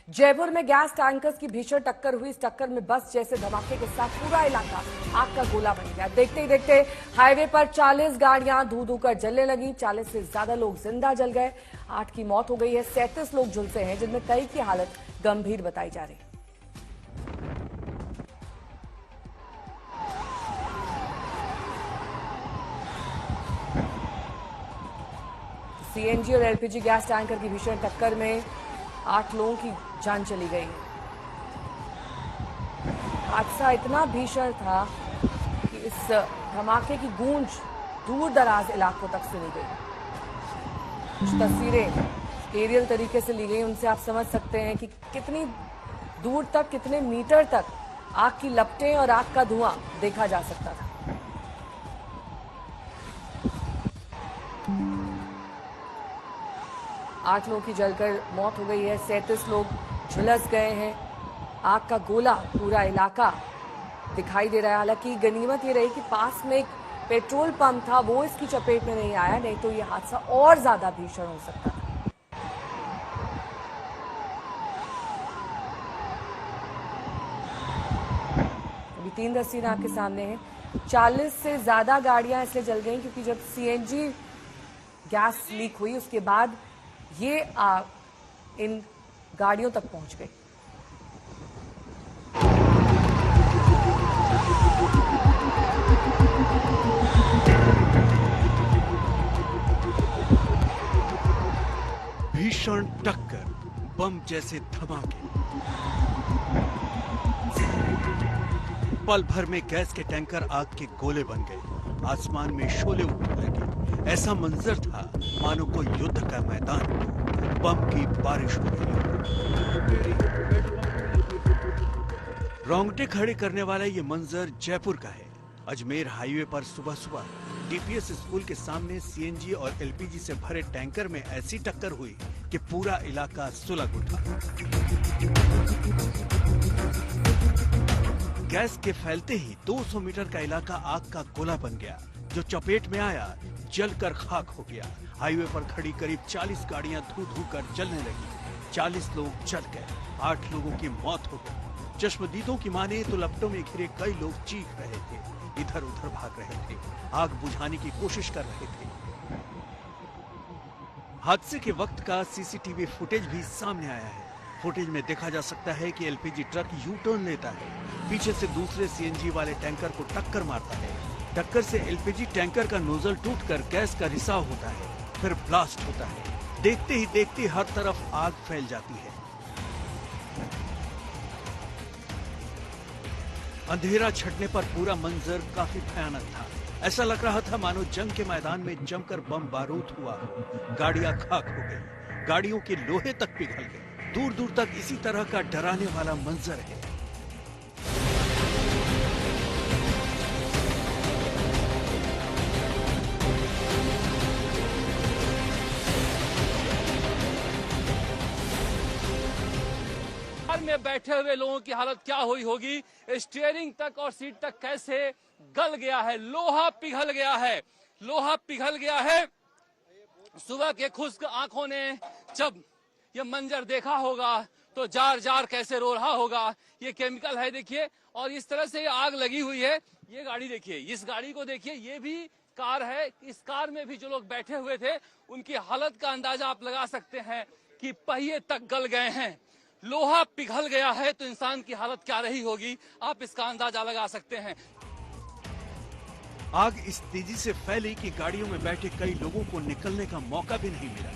जयपुर में gas tankers की भीषण टक्कर हुई। इस टक्कर में बस जैसे धमाके के साथ पूरा इलाका आग का गोला बन गया। देखते ही देखते हाईवे पर 40 गाड़ियां धू धू कर जलने लगी। 40 से ज्यादा लोग जिंदा जल गए। 8 की मौत हो गई है। 37 लोग झुलसे हैं, जिनमें कई की हालत गंभीर बताई जा रही है। सीएनजी और एलपीजी गैस टैंकर की भीषण टक्कर में 8 लोगों की जान चली गई है। हादसा इतना भीषण था कि इस धमाके की गूंज दूर दराज इलाकों तक सुनी गई। कुछ तस्वीरें एरियल तरीके से ली गई, उनसे आप समझ सकते हैं कि कितनी दूर तक, कितने मीटर तक आग की लपटें और आग का धुआं देखा जा सकता था। आठ लोगों की जलकर मौत हो गई है। 37 लोग झुलस गए हैं। आग का गोला पूरा इलाका दिखाई दे रहा है। हालांकि गनीमत ये रही कि पास में एक पेट्रोल पंप था, वो इसकी चपेट में नहीं आया, नहीं तो ये हादसा और ज्यादा भीषण हो सकता था। अभी 3 तस्वीरें आपके सामने हैं। 40 से ज्यादा गाड़ियां इसलिए जल गई क्योंकि जब सीएनजी गैस लीक हुई उसके बाद ये आग इन गाड़ियों तक पहुंच गई। भीषण टक्कर, बम जैसे धमाके, पल भर में गैस के टैंकर आग के गोले बन गए। आसमान में शोले उठने लगे। ऐसा मंजर था मानो कोई युद्ध का मैदान, बम की बारिश हो रही। रोंगटे खड़े करने वाला ये मंजर जयपुर का है। अजमेर हाईवे पर सुबह सुबह डीपीएस स्कूल के सामने सीएनजी और एलपीजी से भरे टैंकर में ऐसी टक्कर हुई कि पूरा इलाका सुलग उठा। गैस के फैलते ही 200 मीटर का इलाका आग का गोला बन गया। जो चपेट में आया जलकर खाक हो गया। हाईवे पर खड़ी करीब 40 गाड़ियां धू धू कर जलने लगी। 40 लोग जल गए। 8 लोगों की मौत हो गई। चश्मदीदों की माने तो लपटों में घिरे कई लोग चीख रहे थे, इधर उधर भाग रहे थे, आग बुझाने की कोशिश कर रहे थे। हादसे के वक्त का सीसीटीवी फुटेज भी सामने आया है। फुटेज में देखा जा सकता है कि एलपीजी ट्रक यू टर्न लेता है, पीछे से दूसरे सीएनजी वाले टैंकर को टक्कर मारता है। टक्कर से एलपीजी टैंकर का नोजल टूटकर गैस का रिसाव होता है, फिर ब्लास्ट होता है। देखते ही देखते हर तरफ आग फैल जाती है। अंधेरा छटने पर पूरा मंजर काफी भयानक था। ऐसा लग रहा था मानो जंग के मैदान में जमकर बम बारूद हुआ हो। गाड़ियां खाक हो गई, गाड़ियों के लोहे तक पिघल गए। दूर दूर तक इसी तरह का डराने वाला मंजर है। में बैठे हुए लोगों की हालत क्या हुई होगी। स्टीयरिंग तक और सीट तक कैसे गल गया है, लोहा पिघल गया है, लोहा पिघल गया है। सुबह के खुश्क आंखों ने जब ये मंजर देखा होगा तो जार जार कैसे रो रहा होगा। ये केमिकल है देखिए, और इस तरह से आग लगी हुई है। ये गाड़ी देखिए, इस गाड़ी को देखिए, ये भी कार है। इस कार में भी जो लोग बैठे हुए थे उनकी हालत का अंदाजा आप लगा सकते हैं कि पहिए तक गल गए हैं। लोहा पिघल गया है तो इंसान की हालत क्या रही होगी, आप इसका अंदाजा लगा सकते हैं। आग इस तेजी से फैली कि गाड़ियों में बैठे कई लोगों को निकलने का मौका भी नहीं मिला।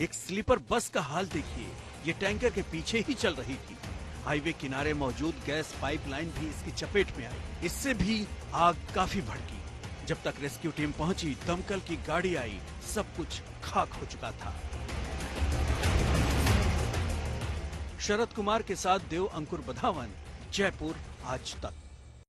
एक स्लीपर बस का हाल देखिए, ये टैंकर के पीछे ही चल रही थी। हाईवे किनारे मौजूद गैस पाइपलाइन भी इसकी चपेट में आई। इससे भी आग काफी भड़की। जब तक रेस्क्यू टीम पहुंची, दमकल की गाड़ी आई, सब कुछ खाक हो चुका था। शरद कुमार के साथ देव अंकुर बधावन, जयपुर आज तक।